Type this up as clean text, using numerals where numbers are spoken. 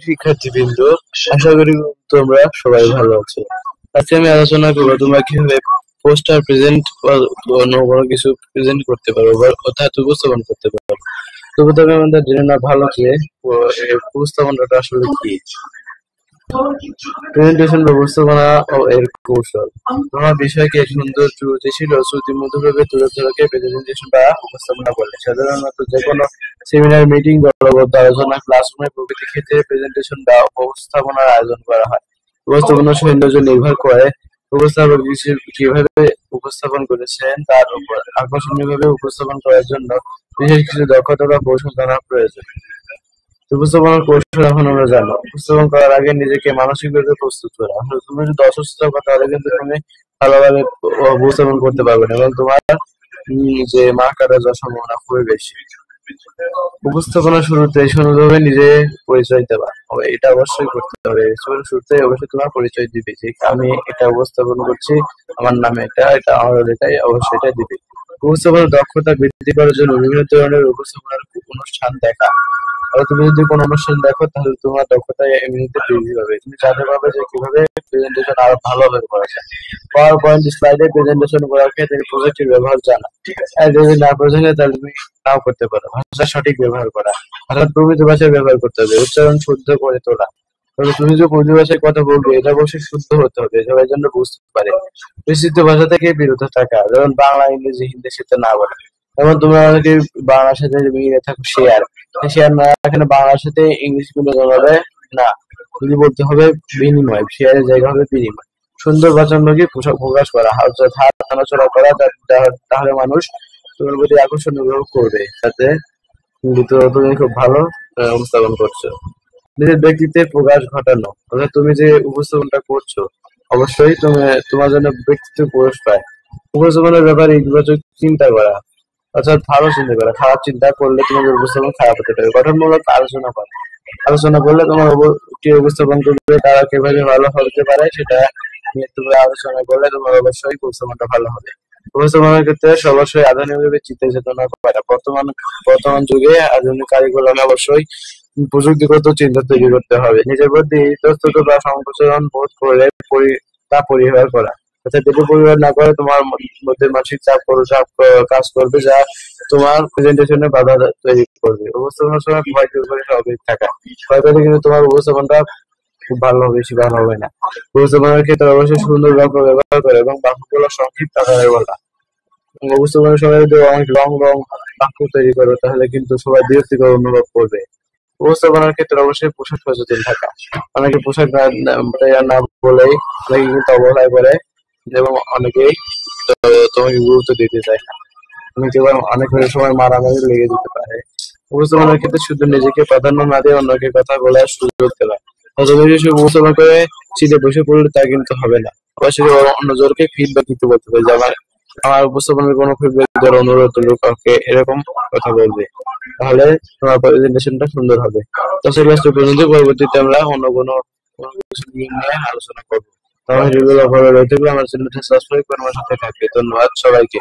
শিক্ষার্থীবৃন্দ, আশা করি তোমরা সবাই ভালো আছো। আজকে আমি আলোচনা করবো তোমরা কিভাবে পোস্টার প্রেজেন্ট কোনো কিছু প্রেজেন্ট করতে পারো বা অর্থাৎ উপস্থাপন করতে পারো। তো প্রথমে আমাদের জেনে নেওয়া ভালো যে উপস্থাপনাটা আসলে কি। প্রেজেন্টেশন ব্যবস্থাপনা ও এর কৌশল। তোমার বিষয়কে সুন্দর, সুগতিশীল ও শ্রুতিমধুরভাবে তুলে ধরাকে প্রেজেন্টেশন বা উপস্থাপনা বলে। সাধারণত যেকোনো সেমিনার, মিটিং, দলবদ্ধ আলোচনা, ক্লাসরুমে প্রভৃতি ক্ষেত্রে প্রেজেন্টেশন বা উপস্থাপনার আয়োজন করা হয়। উপস্থাপনার সৌন্দর্য নির্ভর করে উপস্থাপক কিভাবে উপস্থাপন করেছেন তার উপর। আকর্ষণীয়ভাবে উপস্থাপন করার জন্য বিশেষ কিছু দক্ষতা বা কৌশল জানা প্রয়োজন। উপস্থাপনার কৌশল এখন আমরা জানবো। উপস্থাপন করার আগে নিজেকে মানসিকভাবে প্রস্তুত করা। আসলে তুমি যদি অসুস্থ থাকো তাহলে কিন্তু তুমি ভালোভাবে উপস্থাপন করতে পারবে না এবং তোমার যে মার কাটা যাওয়ার সম্ভাবনা খুবই বেশি। উপস্থাপনার শুরুতে সুন্দরভাবে নিজে পরিচয় দেওয়া, এটা অবশ্যই করতে হবে। শুরুতে অবশ্যই তোমার পরিচয় দিবে যে আমি এটা উপস্থাপন করছি, আমার নাম এটা, এটা আমার এটাই, অবশ্যই এটা দিবে। উপস্থাপনার দক্ষতা বৃদ্ধি করার জন্য বিভিন্ন ধরনের উপস্থাপনার অনুষ্ঠান দেখা। আর তুমি যদি কোনো অনুষ্ঠান দেখো তাহলে তোমার দক্ষতা এমনিতে বৃদ্ধি পাবে। তুমি জানতে পারবে যে কিভাবে প্রেজেন্টেশন আরো ভালোভাবে করা যায়। পাওয়ার পয়েন্ট স্লাইডে প্রেজেন্টেশন করার ক্ষেত্রে প্রজেক্টের ব্যবহার জানা। আর যদি না বোঝে তাহলে তুমি নাও করতে পারো। ভাষা সঠিক ব্যবহার করা, অর্থাৎ প্রমিত ভাষায় ব্যবহার করতে হবে। উচ্চারণ শুদ্ধ করে তোলা। তবে তুমি যে প্রমিত ভাষায় কথা বলবে এটা অবশ্যই শুদ্ধ হতে হবে, সবাই যেন বুঝতে পারে। পরিচিত ভাষা থেকে বিরত থাকা, যেমন বাংলা, ইংরেজি, হিন্দি সাথে না বলা। যেমন তোমরা অনেকে বাংলার সাথে মিলে থাকো শেয়ার, শেয়ার না, এখানে বাংলার সাথে ইংলিশ মিলে যাবে না, যদি বলতে হবে বিনিময়, শেয়ারের জায়গা হবে বিনিময়। সুন্দর বাচনভঙ্গি প্রকাশ করা, হাত নাড়াচড়া করা, তাহলে মানুষ তোমার প্রতি আকর্ষণ অনুভব করবে, যাতে তুমি খুব ভালো উপস্থাপন করছো। নিজের ব্যক্তিত্বের প্রকাশ ঘটানো, অর্থাৎ তুমি যে উপস্থাপনটা করছো অবশ্যই তুমি তোমার জন্য ব্যক্তিত্ব প্রকাশ পায়। উপস্থাপনের ব্যাপারে ইতিবাচক চিন্তা করা, অর্থাৎ ভালো চিন্তা করা। খারাপ চিন্তা করলে তোমার উপস্থাপন খারাপ হতে পারে। গঠনমূলক আলোচনা করা, আলোচনা করলে তোমার কি উপস্থাপন করবে তারা কিভাবে ভালো হতে পারে সেটা নিয়ে তোমরা আলোচনা করলে তোমার অবশ্যই উপস্থাপনটা ভালো হবে। উপস্থাপনের ক্ষেত্রে অবশ্যই আধুনিকভাবে চিন্তা চেতনা করা। বর্তমান যুগে আধুনিক কারিকুলামে অবশ্যই প্রযুক্তিগত চিন্তা তৈরি করতে হবে। নিজের প্রতি ইতস্তত বা সংকোচন বোধ করলে তা পরিহার করা, অর্থাৎ যেটি পরিহার না করে তোমার মধ্যে মানসিক চাপ কাজ করবে, যা তোমার প্রেজেন্টেশনে বাধা তৈরি করবে। উপস্থাপনার সময় ভয় দূর করে স্বাভাবিক থাকা। ভয় পেলে কিন্তু তোমার উপস্থাপনটা খুব ভালো হবে, বেশি ভালো হবে না। উপস্থাপনের ক্ষেত্রে অবশ্যই সুন্দর বাক্য ব্যবহার করে এবং বাক্যগুলো সংক্ষিপ্ত আকারে বলা। উপস্থাপনের সময় যদি অনেক লং বাক্য তৈরি করো তাহলে কিন্তু সবাই বিরক্তিকর অনুভব করবে। উপস্থাপনার ক্ষেত্রে অবশ্যই পোশাক সচেতন থাকা। অনেকে পোশাক না বলেই অনেকে কিন্তু অবহেলা করে এবং অনেকেই তোমাকে গুরুত্ব দিতে চায় না। তুমি কেবল অনেক সময় মারামারি লেগে যেতে পারে। উপস্থাপনের ক্ষেত্রে শুধু নিজেকে প্রাধান্য না দিয়ে অন্যকে কথা বলার সুযোগ দেওয়া। উপস্থাপন করে সিটে বসে পড়লে তা কিন্তু হবে না। অবশ্যই অন্যজনকে ফিডব্যাক দিতে বলতে হবে যে আমার উপস্থাপনের কোনো ফিডব্যাক দেওয়ার অনুরোধ হলো, কাউকে এরকম কথা বলবে, তাহলে তোমার প্রেজেন্টেশনটা সুন্দর হবে। তো সেই পর্যন্ত পরবর্তীতে আমরা অন্য কোনো কিছু নিয়ে আলোচনা করবো। আমার চ্যানেলটা সাবস্ক্রাইব করে আমার সাথে থাকবে। ধন্যবাদ সবাইকে।